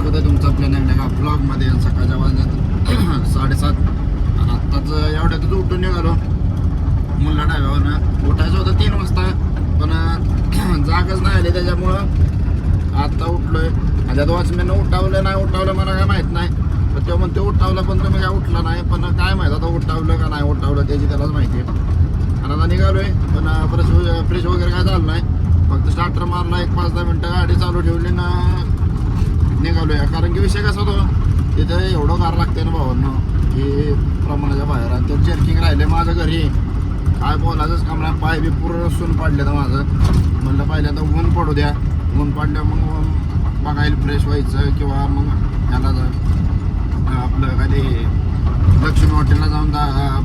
स्वागत आहे तुमचं आपल्या नवीन ब्लॉगमध्ये. सकाळच्या वाजल्यात 7:30 आणि आत्ताच एवढ्यातच उठून निघालो मुल्ला डाव्यावरनं. उठायचं होतं 3 वाजता पण जागच नाही आली, त्याच्यामुळं आत्ता उठलोय. आणि त्यात वॉचमॅननं उठावलं नाही उठावलं मला काय माहीत नाही, पण तो म्हणतो उठावलं पण तुम्ही काय उठला नाही. पण काय माहीत आता उठावलं का नाही उठावलं त्याची त्यालाच माहिती आहे. आणि आता निघालोय पण फ्रेश वगैरे काय झालं नाही, फक्त स्टार्टर मारला 1-5-10 मिनटं गाडी चालू ठेवली ना निघालोय. कारण की विषय कसा होतो तिथे एवढं गार लागते ना भावांनो की प्रमाणाच्या बाहेर. आणि ते जर्किंग राहिले माझं घरी, काय बोलायचंच काम नाही. पाय बी पूर्ण सून पाडले तर माझं. म्हणलं पहिल्यांदा ऊन पडू द्या, ऊन पडल्या मग बघायला फ्रेश व्हायचं किंवा मग ह्याला आपलं काय ते लक्ष्मी हॉटेलला जाऊन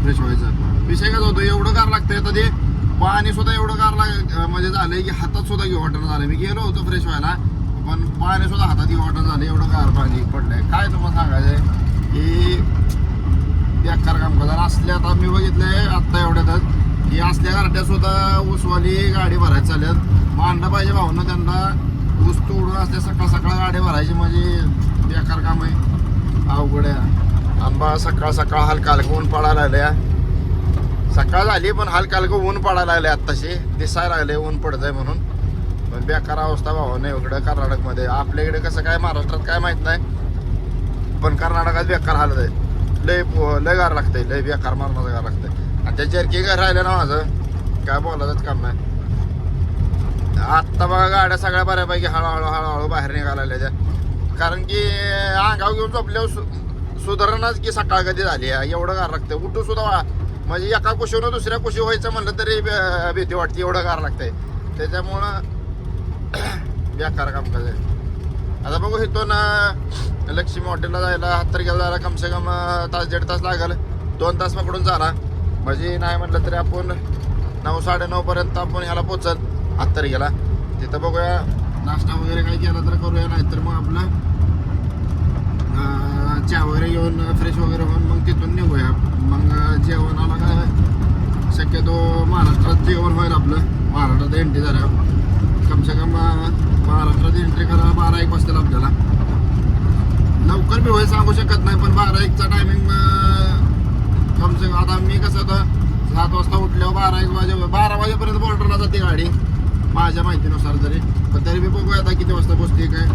फ्रेश व्हायचं. विषय कसा होतो एवढं गार लागतंय तर ते पाणी सुद्धा एवढं गार म्हणजे झालंय की हातात सुद्धा घेऊ वाटणं झालं. मी गेलो होतो फ्रेश व्हायला पण पाणी सुद्धा हातात घेऊ वाटणं झालं, एवढं गार पाणी पडलंय. काय तुम्हाला सांगायचंय की बेकार काम करतात असले. आता मी बघितलंय आत्ता एवढ्यातच की असल्या गारट्या सुद्धा ऊसवाली गाडी भरायला चालत. मांडलं पाहिजे भाऊनं त्यांना. ऊस तोडून असल्या सकाळ सकाळ गाडी भरायची म्हणजे बेकार काम आहे, अवघड आहे. आंबा सकाळ सकाळ हलका हलका ऊन पडायला लागल्या. सकाळ झाली पण हलका हलकं ऊन पडायला लागले, आत्ताशी दिसायला लागले ऊन पडत आहे म्हणून. पण बेकार अवस्था भावानं इकडं कर्नाटकमध्ये. आपल्या इकडे कसं काय महाराष्ट्रात काय माहीत नाही, पण कर्नाटकात बेकार हालत आहे. लय गार लागतंय, लय बेकार मारणाचं गार लागतंय. आणि त्या जर्की घर राहिलं ना माझं काय बोलायचंच काम नाही. आत्ता बघा गाड्या सगळ्या बऱ्यापैकी हळूहळू बाहेर निघायला लागल्या. कारण की अंगावर घेऊन झोपल्यावर सुधारणाच की सकाळ कधी झाली आहे. एवढं गार लागतंय उठू सुद्धा म्हणजे एका कुशीवरून दुसऱ्या कुशी व्हायचं म्हणलं तरी भीती वाटते, एवढं गार लागतंय. त्याच्यामुळं बेकार काम करायचं. आता बघू इथून लक्ष्मी हॉटेलला जायला 7 तारखेला जायला कमसे कम तास 1.5 तास लागेल. 2 तास पकडून झाला म्हणजे नाही म्हटलं तरी आपण 9-9:30 पर्यंत आपण ह्याला पोचल 7 तारखेला. तिथं बघूया नाश्ता वगैरे काही केला तर करूया, नाहीतर मग आपलं चहा वगैरे घेऊन फ्रेश वगैरे होऊन मग तिथून निघूया. मग जेवणाला काय शक्यतो महाराष्ट्रात जेवण होईल आपलं. महाराष्ट्रात एंट्री झाल्यावर कमसे कम महाराष्ट्रात एंट्री करायला 12-1 वाजता आपल्याला. लवकर बी होईल सांगू शकत नाही, पण 12-1चा टायमिंग कमसे कम. आता मी कसं होतं 7 वाजता उठल्यावर 12 वाजेपर्यंत बॉर्डरला जाते गाडी माझ्या माहितीनुसार तरी. पण तरी बी बघूया आता किती वाजता पोचते काय.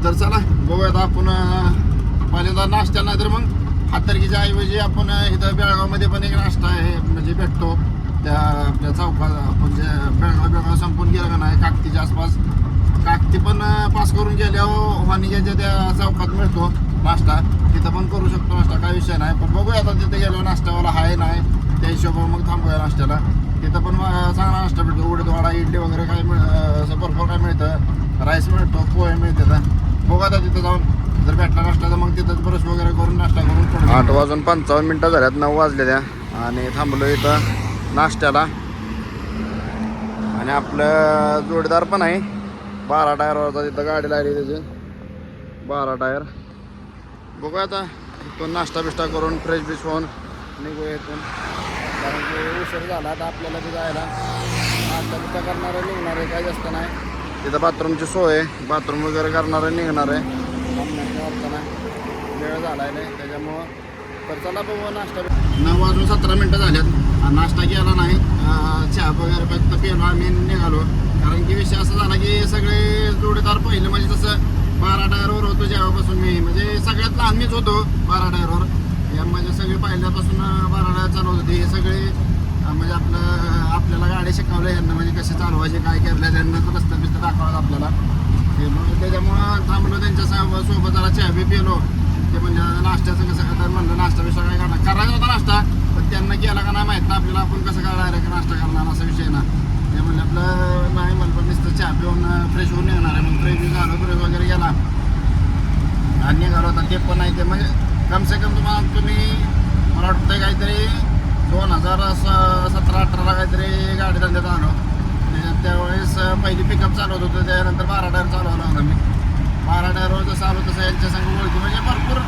तर चला बघूयात आपण पहिल्यांदा नाश्ता. नाही तर मग 7 तारखेच्या ऐवजी आपण इथं बेळगावमध्ये पण एक नाश्ता आहे म्हणजे भेटतो त्या आपल्या चौकात. आपण जे बेळगाव संपून गेलं का नाही काकतीच्या आसपास, काकती पण पास करून गेल्यावर वाणिज्याच्या त्या चौकात मिळतो नाश्ता. तिथं पण करू शकतो नाश्ता, काय विषय नाही. पण बघूया आता तिथे गेलो नाश्त्यावाला आहे नाही त्या हिशोबावर मग थांबूया नाश्त्याला. तिथं पण चांगला नाश्ता भेटतो, उडीदवडा इडली वगैरे काय भरपूर काय मिळतं, राईस मिळतो, पोहे मिळते. बघू आता तिथं जाऊन जर भेटला नाश्ता तर मग तिथंच ब्रश वगैरे करून नाश्ता करून 8:55 झाल्यात, 9 वाजले त्या. आणि थांबलो इथं नाश्त्याला. आणि आपलं जोडीदार पण आहे 12 टायरवरचा, तिथं गाडी लागली त्याची 12 टायर. बघूया आता इथून नाश्ता बिष्टा करून फ्रेश बिश होऊन निघूया इथून. कारण की उशीर झाला आता आपल्याला बी जायला. नाश्ता बिष्टा करणारे निघणार आहे, काय जास्त नाही. तिथं बाथरूमची सोय आहे, बाथरूम वगैरे करणारे निघणार आहे. वेळ झाला आहे नाही त्याच्यामुळं. तर चला बघू नाश्ता. 9:17 झाल्यात, नाश्ता केला नाही, चहा वगैरे फक्त पेलो आम्ही निघालो. कारण की विषय असा झाला की सगळे जोडीदार पहिले म्हणजे तसं 12 टायरवर होतो जेव्हापासून मी, म्हणजे सगळ्यात लहान मीच होतो 12 टायरवर. या म्हणजे सगळे पहिल्यापासून 12 टायर चालवत होते. हे सगळे म्हणजे आपल्याला गाडी शिकवल्या यांना, म्हणजे कसे चालवायचे काय केलं त्यांना रस्ता बिस्ता दाखवला आपल्याला. ते मग त्याच्यामुळं थांबलो त्यांच्या सोबत जरा चहा बी पेलो. ते म्हणजे नाश्त्याचं कसं तर म्हणलं नाश्ता बिष्टा काय करणार करायचा होता नाश्ता, पण त्यांना केला का नाही माहीत ना आपल्याला, आपण कसं काय डायरेक्ट नाश्ता करणार असा विषय ना. ते म्हणलं आपलं नाही म्हणलं पण नुसतं चहा पिऊन फ्रेश होऊन येणार आहे. मग फ्रेश झालो, फ्रेश वगैरे गेला आणि निघालो होता. ते पण नाही ते म्हणजे कमसे कम तुम्ही मला वाटतं काहीतरी 2017-18ला काहीतरी गाडी धंद्यात आलो. त्यावेळेस पहिली पिकअप चालवत होतं, त्यानंतर 12 टायर चालवला होता मी. 12 टायरवर जसं आलो तसं यांच्या संग ओळखी म्हणजे भरपूर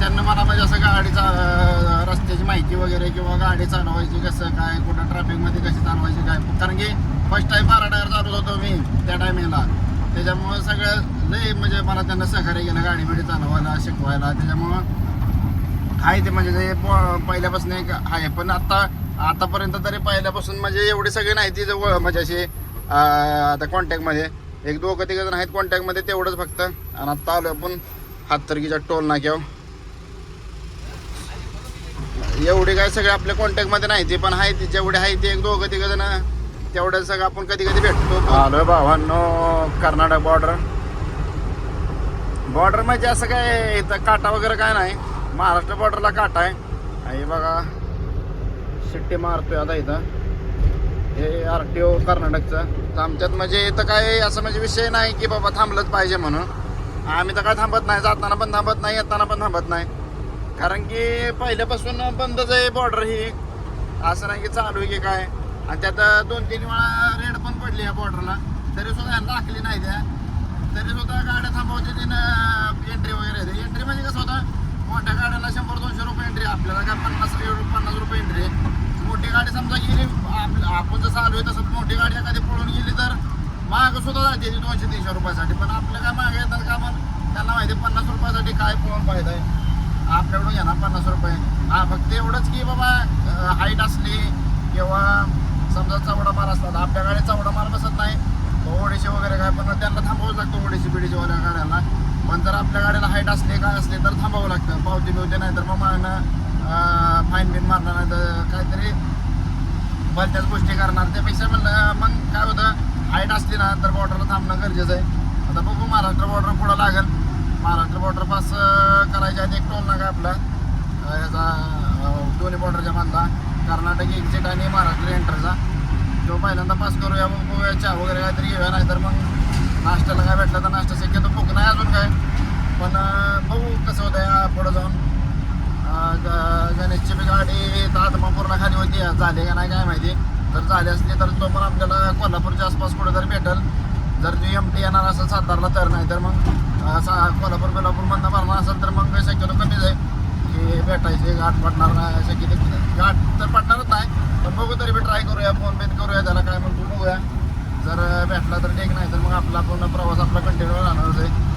त्यांना मला म्हणजे असं गाडीचा रस्त्याची माहिती वगैरे किंवा गाडी चालवायची कसं काय, कुठं ट्रॅफिकमध्ये कशी चालवायची काय. कारण की फर्स्ट टाईम 12 टायर चालवत होतो मी त्या टायमिंगला. त्याच्यामुळं सगळं लय म्हणजे मला त्यांना सहकार्य केलं गाडी बिडी चालवायला शिकवायला. त्याच्यामुळं आहे ते म्हणजे ते पहिल्यापासून एक आहे. पण आतापर्यंत तरी पहिल्यापासून म्हणजे एवढे सगळे नाही ती जवळ म्हणजे अशी आता कॉन्टॅक्टमध्ये एक दोघं तिघं जण आहेत कॉन्टॅक्टमध्ये तेवढंच फक्त. आणि आत्ता आलो आपण हाततर्कीच्या टोल नाक्यावर. एवढे काय सगळे आपल्या कॉन्टॅक्टमध्ये नाही ते पण आहे जेवढे आहे ते एक दोघं तिघं जण तेवढं सगळं आपण कधी कधी भेटतो. आलो भावांनो कर्नाटक बॉर्डर म्हणजे असं काय इथं काटा वगैरे काय नाही. महाराष्ट्र बॉर्डरला काटा आहे. हे बघा शिट्टी मारतोय आता इथं. हे RTO कर्नाटकचं. आमच्यात म्हणजे इथं काय असं म्हणजे विषय नाही की बाबा थांबलंच पाहिजे म्हणून. आम्ही तर काय थांबत नाही, जाताना पण थांबत नाही, येताना पण थांबत नाही. कारण की पहिल्यापासून बंदच आहे बॉर्डर ही. असं नाही की चालू आहे की काय. आणि त्यात 2-3 वेळा रेड पण पडली या बॉर्डरला तरी सुद्धा दाखली नाही त्या. तरी सुद्धा गाड्या थांबवते तिनं एंट्री वगैरे येते. एंट्री म्हणजे कसं होतं मोठ्या गाड्याला 100-200 रुपये एंट्री, आपल्याला काय 50 रुपये एंट्री. मोठी गाडी समजा गेली आपण जसं आलो आहे तसं मोठी गाडी एखादी पळून गेली तर मागं सुद्धा जाते 200-300 रुपयासाठी. पण आपलं काय मागे येतात का पण त्यांना माहिती 50 रुपयासाठी काय पळून फायदा आहे. आपल्याकडून घ्या ना 50 रुपये. हा फक्त एवढंच की बाबा हाईट असली किंवा समजा चवडा माल असतात. आपल्या गाडी चवडा माल बसत नाही ओढीशी वगैरे काय पण त्यांना थांबावं लागतं ओढीशी बिडीशीवाल्या गाड्याला. पण जर आपल्या गाडीला हाईट असली काय असले तर थांबावं लागतं. पावती बिवती नाही तर मग मागणं फाईन बिन मारणार नाही तर काहीतरी भलत्याच गोष्टी करणार. त्यापेक्षा म्हणलं मग काय होतं हाईट असली ना तर बॉर्डरला थांबणं गरजेचं आहे. आता बघू महाराष्ट्र बॉर्डर पुढं लागेल. महाराष्ट्र बॉर्डर पास करायच्या आधी एक टोल नाका आपला ह्याचा दोन्ही बॉर्डरच्या बांधा कर्नाटक एक्झिट आणि महाराष्ट्र एंट्रीचा तो पहिल्यांदा पास करूया. मग बघूया चहा वगैरे काहीतरी घेऊया नाही तर मग नाश्त्याला काय भेटलं तर नाश्ता शक्यतो भूक नाही अजून काय. पण बघू कसं होतं पुढं जाऊन. गणेशची बी गाडी आदमापूरला खाली होती झाली का नाही काय माहिती. जर झाली असली तर तो पण आपल्याला कोल्हापूरच्या आसपास कुठेतरी भेटेल. जर जो MT येणार असेल सातारला तर नाही तर मग कोल्हापूरमधनं भरणार असेल तर मग शक्यतो कमीच आहे की भेटायची गाठ पडणार नाही. शक्यतो गाठ तर पडणारच नाही पण बघू तरी बी ट्राय करूया फोन बिन करूया त्याला काय म्हणतो बघूया. जर भेटला तर ठीक नाही तर मग आपला पूर्ण प्रवास आपला कंटिन्यू राहणारच आहे.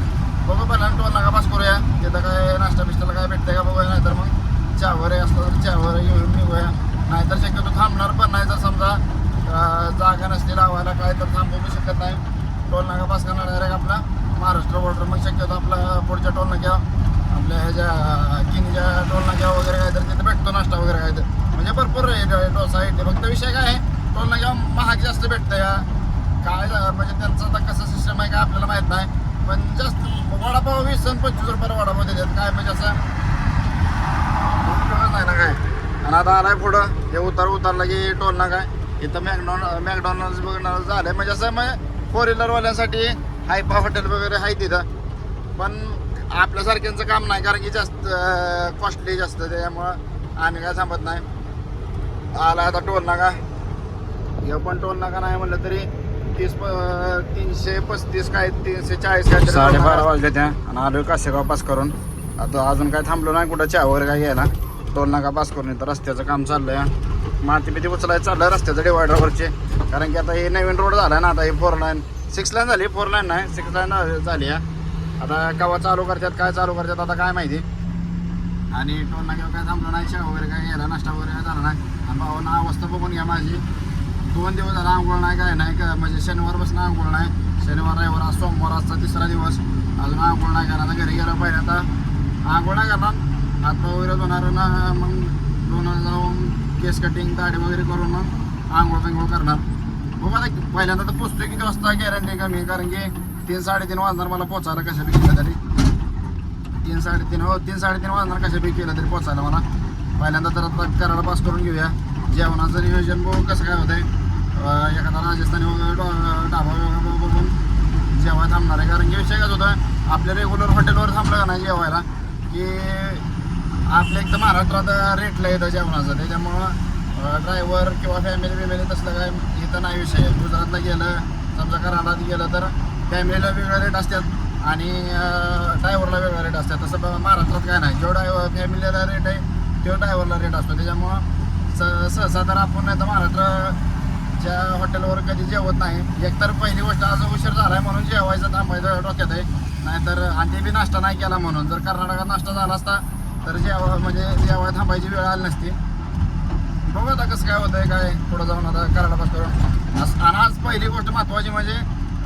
बघू पहिला टोल नाका पास करूया. तिथं काय नाश्ता बिष्टाला काय भेटते का बघूया नाही तर मग चहावर असलं तर चहावर घेऊन निघूया. नाहीतर शक्यतो थांबणार पण नाही. जर समजा जागा नसली लावायला काय तर थांबवू शकत नाही. टोल नाका पास करणार डायरेक्ट आपला महाराष्ट्र बॉर्डर. मग शक्यतो आपला पुढच्या टोल नाक्या आपल्या ह्याच्या किनीच्या टोल नाक्या वगैरे काय तर तिथे भेटतो नाश्ता वगैरे काय तर म्हणजे भरपूर डोसा इडली. फक्त विषय काय आहे टोल नाक्या महाग जास्त भेटतं या काय म्हणजे त्यांचं आता कसं सिस्टम आहे काय आपल्याला माहीत नाही. पण जास्त वडापाव 20-25 रुपयाला वडापाव देतात काय म्हणजे असं नाही ना काय. आणि आता आलाय पुढं हे उतरला की टोल नाका इथं मॅकडॉनल्ड्स बघणार झालं म्हणजे असं मग 4 व्हीलरवाल्यांसाठी हायपा हॉटेल वगैरे आहे तिथं. पण आपल्यासारख्यांचं काम नाही कारण की जास्त कॉस्टली जास्त त्याच्यामुळं आम्ही काय थांबत नाही. आला आता टोल नाका हे पण टोल नाका नाही म्हणलं तरी 335 काय 340 काय 12:30 वाजले त्या. आणि आलो कासेगाव पास करून. आता अजून काय थांबलो नाही कुठं चहा वगैरे काय घ्यायला. टोल नाका पास करून तर रस्त्याचं काम चाललंय. माती बिती उचलायचं चाललं रस्त्याचं डिवायडरवरचे. कारण की आता हे नवीन रोड झाला ना आता हे 4 लाईन 6 लाईन झाली 4 लाईन नाही 6 लाईन झाली. आता केव्हा चालू करतात काय चालू करतात आता काय माहिती. आणि टोल नाक्यावर काय थांबलो नाही चहा वगैरे काय घ्यायला नाश्ता वगैरे काय झाला नाही. आणि भावांना अवस्था बघून घ्या माझी 2 दिवस झाला आंघोळ नाही काय नाही का म्हणजे शनिवारपासून आंघोळ नाही. शनिवार रविवार आज सोमवार आजचा 3रा दिवस अजून आंघोळ नाही करणार. आता घरी गेलं पाहिजे आता आंघोळ नाही करणार हातपाय वगैरे धुणार ना मग धुणं जाऊन केस कटिंग दाढी वगैरे करून मग आंघोळ बिंघोळ करणार. बघा आता पहिल्यांदा तर पोचतोय किती वाजता गॅरंटी कमी कारण की 3-3:30 वाजणार मला पोचायला कशा बी केलं तरी. 3-3:30 वाजणार कशा बी केलं तरी पोचायला मला. पहिल्यांदा तर आता कराडा पास करून घेऊया. जेवणाचं नियोजन बघू कसं काय होतंय. एखादा राजस्थानी वगैरे ढाबा वगैरे बघून जेव्हा थांबणार आहे. कारण की विषय काय होतं आपल्या रेग्युलर हॉटेलवर थांबलं का नाही जेवायला की आपल्या एक तर महाराष्ट्रात रेटला येतं जेवणाचं. त्याच्यामुळं ड्रायव्हर किंवा फॅमिली तसलं काय इथं नाही विषय. गुजरातला गेलं समजा कराडात गेलं तर फॅमिलीला वेगळा रेट असतात आणि ड्रायव्हरला वेगळा रेट असतात. तसं महाराष्ट्रात काय नाही. जेवढा फॅमिलीला रेट आहे तेव्हा ड्रायव्हरला रेट असतो. त्याच्यामुळं सहसा तर आपण नाही तर महाराष्ट्र आमच्या हॉटेलवर कधी जेवत नाही. एकतर पहिली गोष्ट आज उशीर झाला आहे म्हणून जेवायचं थांबायचं डोक्यात आहे. नाहीतर आणि ते बी नाश्ता नाही केला म्हणून. जर कर्नाटकात नाश्ता झाला असता तर जेवाय थांबायची वेळ आली नसती. बघू आता कसं काय होतंय काय पुढं जाऊन आता कर्नाटक करून. आणि आज पहिली गोष्ट महत्त्वाची म्हणजे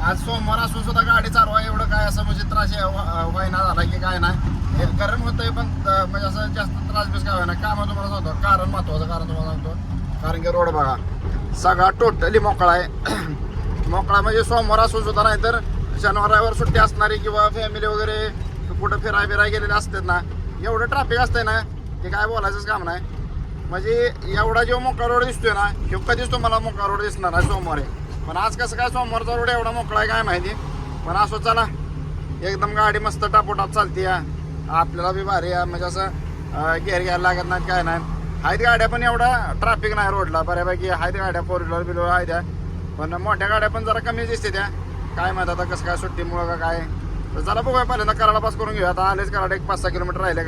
आज सोमवार असून सुद्धा गाडी चालवा एवढं काय असं म्हणजे त्रास व्हायना झाला की काय नाही. हे गरम होतंय पण म्हणजे असं जास्त त्रास बीस काय व्हायना. काय मग तुम्हाला सांगतो कारण महत्त्वाचं कारण तुम्हाला सांगतो. कारण की रोड बघा सगळा टोटली मोकळा आहे. मोकळा म्हणजे सोमवार असून सुद्धा नाही तर शनिवारावर सुट्टी असणारी किंवा फॅमिली वगैरे कुठं फिराय गेलेले असतात ना, एवढं ट्रॅफिक असतंय ना की काय बोलायचंच काम नाही. म्हणजे एवढा जो मोकळा रोड दिसतोय ना किंवा कधीच तुम्हाला मोकळा रोड दिसणार आहे सोमवारी. पण आज कसं काय सोमवारचा रोड एवढा मोकळा आहे काय माहिती. पण असं चला एकदम गाडी मस्त टापोटाप चालते. आपल्याला बी भारी म्हणजे असं घेर घ्यायला लागत नाही काय नाही. आहेत गाड्या पण एवढा ट्रॅफिक नाही रोडला. बऱ्यापैकी आहेत गाड्या 4 व्हीलर बिलर आहेत त्या. पण मोठ्या गाड्या पण जरा कमी दिसते त्या. काय माहिती आता कसं काय सुट्टीमुळं का काय. तर चला बघूया पहिल्यांदा कराडा पास करून घेऊया. आता आलेच कराड 5-6 किलोमीटर राहिले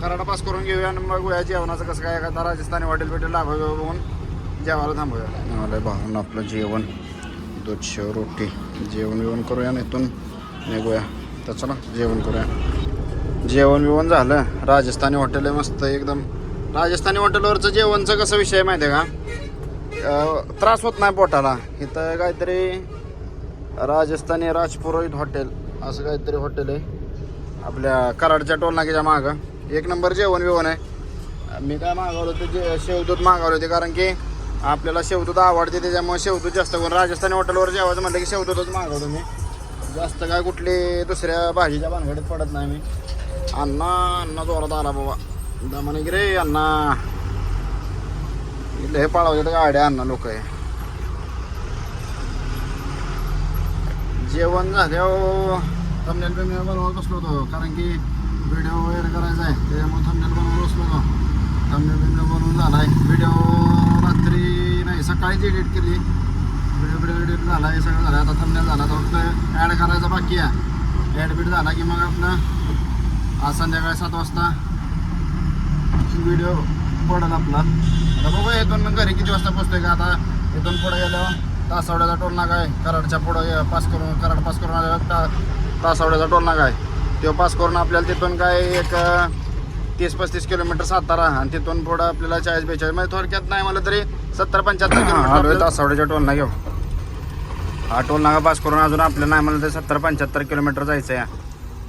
कराडा पास करून घेऊया आणि मग गोया जेवणाचं कसं काय एखादा राजस्थानी हॉटेल बिटेल लाभावे बघून जेवायला थांबूया. आलं भाऊन आपलं जेवण दूधशेव रोटी जेवण करूया आणि इथून निघूया. तर चला जेवण करूया. जेवण बिवण झालं. राजस्थानी हॉटेल आहे मस्त एकदम. राजस्थानी हॉटेलवरचं जेवणचं कसं विषय माहिती आहे का, त्रास होत नाही पोटाला. इथं काहीतरी राजस्थानी राजपुरोहित हॉटेल असं काहीतरी हॉटेल आहे आपल्या कराडच्या टोलनाक्याच्या मागं. एक नंबर जेवण बिवण आहे. मी काय मागवलं होतं शेवदूत मागवले होते कारण की आपल्याला शेवदूत आवडते त्याच्यामुळे शेवदूत जास्त करून राजस्थानी हॉटेलवर जेवायचं म्हटलं की शेवदूतच मागवतो मी. जास्त काय कुठली दुसऱ्या भाजीच्या भानगडीत पडत नाही मी. अण्णा जोरात आला बाबा दमाने की रे अण्णा. हे पाळवते गाड्या अण्णा लोक आहे. जेवण झाल्यावर थंबनेल बनवत बसलो होतो कारण की व्हिडिओ वगैरे करायचा आहे त्याच्यामुळे थंबनेल बनवत बसलो होतो. थंबनेल बनवून झाला आहे. व्हिडिओ रात्री नाही सकाळीच एडिट केली. व्हिडिओ एडिट झाला आहे सगळं झालं. आता थंबनेल झाला तर फक्त ॲड करायचा बाकी आहे. ॲड बीट झाला की मग आपलं आज संध्याकाळी 7 वाजता व्हिडिओ पडेल आपला. आता बघूया इथून घरी किती वाजता पोचतोय का. आता इथून पुढे गेल्यावर तासवड्याचा टोल नाका आहे. कराडच्या पुढं कराड पास करून आल्यावर तासवड्याचा टोल नाका आहे. तो पास करून आपल्याला तिथून काय एक 30-35 किलोमीटर सातारा आणि तिथून पुढं आपल्याला 40-42 म्हणजे थोडक्यात नाही मला तरी 70-75 किलोमीटर तासवड्याच्या टोल नाका. हा टोल नाका पास करून अजून आपल्याला नाही म्हणलं तरी 70-75 किलोमीटर जायचं आहे.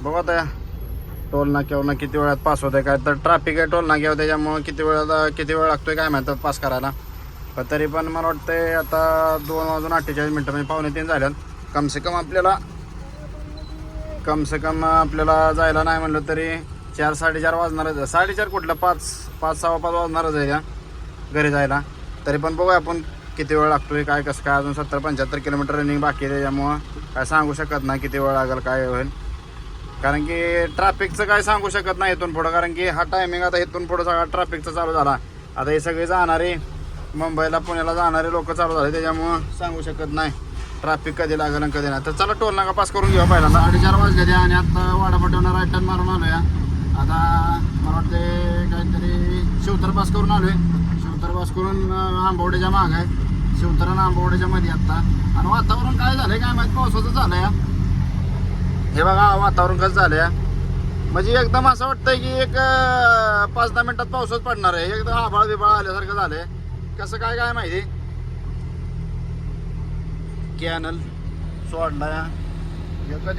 बघू आता टोल नाक्यावर किती वेळात पास होत आहे काय. तर ट्रॅफिक आहे टोल नाक्यावर त्याच्यामुळं किती वेळ लागतोय काय माहिती पास करायला. पण तरी पण मला वाटतंय आता 2:48 म्हणजे 2:45 झाल्यात. कमसे कम आपल्याला जायला नाही म्हणलं तरी 4-4:30 वाजणारच. 4:30 कुठलं 5-6 वाजणारच आहे त्या घरी जायला. तरी पण बघूया आपण किती वेळ लागतोय काय कसं काय. अजून 70-75 किलोमीटर रनिंग बाकी आहे त्याच्यामुळं काय सांगू शकत नाही किती वेळ लागेल काय होईल. कारण की ट्रॅफिकचं काय सांगू शकत नाही इथून पुढं. कारण की हा टायमिंग आता इथून पुढं सगळा ट्रॅफिकचा चालू झाला. आता हे सगळे जाणारे मुंबईला पुण्याला जाणारे लोक चालू झाले त्याच्यामुळं सांगू शकत नाही ट्रॅफिक कधी लागेल आणि कधी नाही. तर चला टोल नाका पास करून घेऊ पहिल्यांदा. 4:30 वाजले ते आणि आता वाडापट्टीवर राईट टर्न मारून आलो या. आता मला वाटते काहीतरी शिवतर पास करून आलो आहे. शिवतर पास करून आंबवड्याच्या मागं आहे. शिवतर आणि आंबवड्याच्या मध्ये आत्ता. आणि वातावरण काय झालं काय माहीत पावसाचं झालं या. हे बघा वातावरण कसं झालं या. म्हणजे एकदम असं वाटतंय की एक 5-10 मिनिटात पावसाच पडणार आहे. एकदम आभाळ बिभाळ आल्यासारखं झालंय. कसं काय माहिती. कॅनल सोडलाय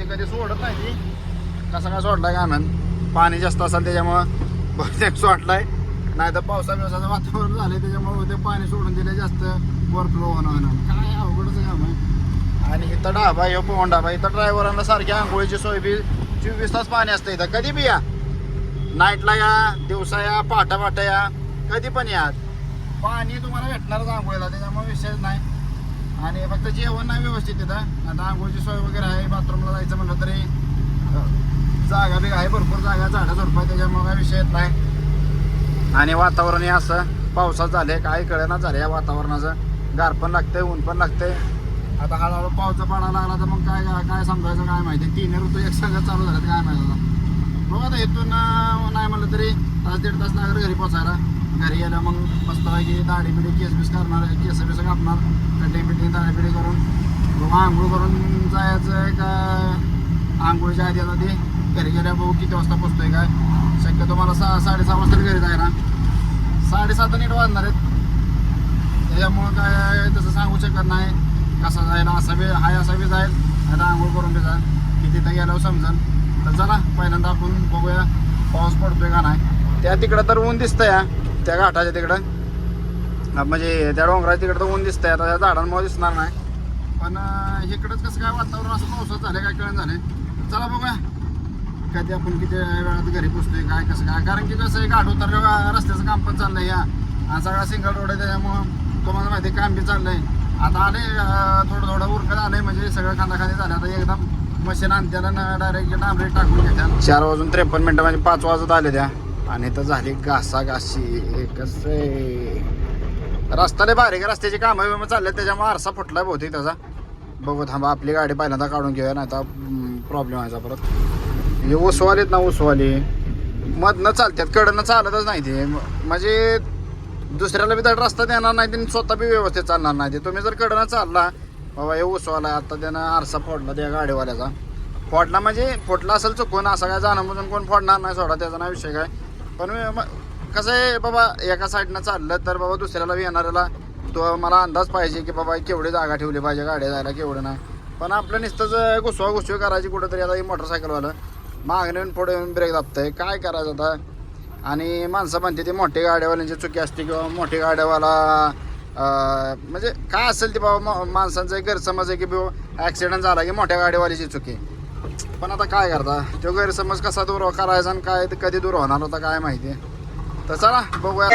कधी सोडत नाही ती. कसं काय सोडलाय काय म्हणून पाणी जास्त असेल त्याच्यामुळं बहुतेक सोडलाय. नाही तर पावसाचं वातावरण झालंय त्याच्यामुळे ते पाणी सोडून दिलं जास्त ओव्हरफ्लो होणं. काय अवघडच काम आहे. आणि इथं ढाबा हे पोहण ढाबा. इथं ड्रायव्हरांना सारखी आंघोळीची सोय बी 24 तास पाणी असतं इथं. कधी बी या. नाईटला या दिवसा या पहाटा या कधी पण या पाणी तुम्हाला भेटणारच आंघोळीला. त्याच्यामुळे विषयच नाही. आणि फक्त जेवण नाही व्यवस्थित तिथं. आता आंघोळीची सोय वगैरे आहे. बाथरूमला जायचं म्हणलं तरी जागा बी आहे भरपूर जागा झाडं झुडपं आहे त्याच्यामुळे काय विषय येत नाही. आणि वातावरण हे असं पावसाचं झालं काय कळेना झालं या वातावरणाचं. गार पण लागतंय ऊन पण लागतंय. आता हळूहळू पावसा पडायला लागला तर मग काय समजायचं काय माहिती. 3 ऋतू एक संघ चालू झाल्यात काय माहिती. आता बघा आता इथून नाही म्हणलं तरी 1-1.5 तास लागेल घरी पोचायला. घरी गेलं मग मस्तपैकी दाढी बिडी केस बीस करणार केस बीस कापणार कटिंग बिटिंग दाढी बिडी करून मग आंघोळ करून जायचं का आंघोळीच्या आधी आता ते घरी गेल्या बघू किती वाजता पोचतोय काय शक्यतो मला 6-6:30 वाजता घरी जायला 7:30 नीट वाजणार आहेत त्याच्यामुळं काय तसं सांगू शकत नाही कसा जायला असा बी हाय असा बी जाईल आता आंघोळ करून बी जाईल की तिथं गेल्यावर समजेल तर चला पहिल्यांदा आपण बघूया पाऊस पडतोय का नाही त्या तिकडं तर ऊन दिसतंय या त्या घाटाच्या तिकडं म्हणजे त्या डोंगराच्या तिकडं तर ऊन दिसतंय आता त्या झाडांमुळे दिसणार नाही पण इकडंच कसं काय वातावरण असं पावसात झालं काय कळण झालं चला बघूया कधी आपण किती वेळात घरी पोचतोय काय कसं काय कारण की कसं आहे घाट उतरल्यावर रस्त्याचं काम पण चाललंय या आणि सगळा सिंगल रोड आहे त्याच्यामुळं तुम्हाला माहिती आहे काम बी चाललंय आता आले थोडं थोडं उरकत आलंय म्हणजे सगळं खांदाखांदी झालं आता एकदम मशीन आणत्याला डायरेक्ट डांबरी टाकून घेत्या 4:53 म्हणजे 5 वाजत आले त्या आणि तर झाली घासाघाशी कसं रस्ता लय बारीक रस्त्याची कामं बिमं चालले त्याच्यामुळे आरसा फुटलाय बहुतेक त्याचा बघू थांबा आपली गाडी पहिल्यांदा काढून घेऊया नाही तर प्रॉब्लेम व्हायचा परत हे उसवालीत ना उसवाली मधनं चालतात कडनं चालतच नाही ते म्हणजे दुसऱ्याला बी तर रस्ता देणार नाही ते स्वतः बी व्यवस्थित चालणार नाही ते तुम्ही जर कडनं चालला बाबा हे उसवाला आता त्यानं आरसा फोडला त्या गाडीवाल्याचा फोडला म्हणजे फोडला असेल चुकून असं काय जाणं कोण फोडणार नाही सोडा त्याचा नाही विषय काय पण कसं आहे बाबा एका साईडनं चाललं तर बाबा दुसऱ्याला येणाऱ्याला तो मला अंदाज पाहिजे की बाबा केवढी जागा ठेवली पाहिजे गाड्या जायला केवढं नाही पण आपलं नुसतंच घुसवा करायची कुठंतरी आता ही मोटरसायकलवालं मागणे येऊन पुढे येऊन ब्रेक दाबतंय काय करायचं आता आणि माणसं म्हणते ती मोठी गाड्यावाल्यांची चुकी असते किंवा मोठी गाड्यावाला म्हणजे काय असेल ते बाबा माणसांचा एक गैरसमज आहे की बाबा ॲक्सिडेंट झाला की मोठ्या गाडीवालीची चुकी पण आता काय करता तो गैरसमज कसा दूर करायचा आणि काय कधी दूर होणार होता काय माहिती तर चला बघूया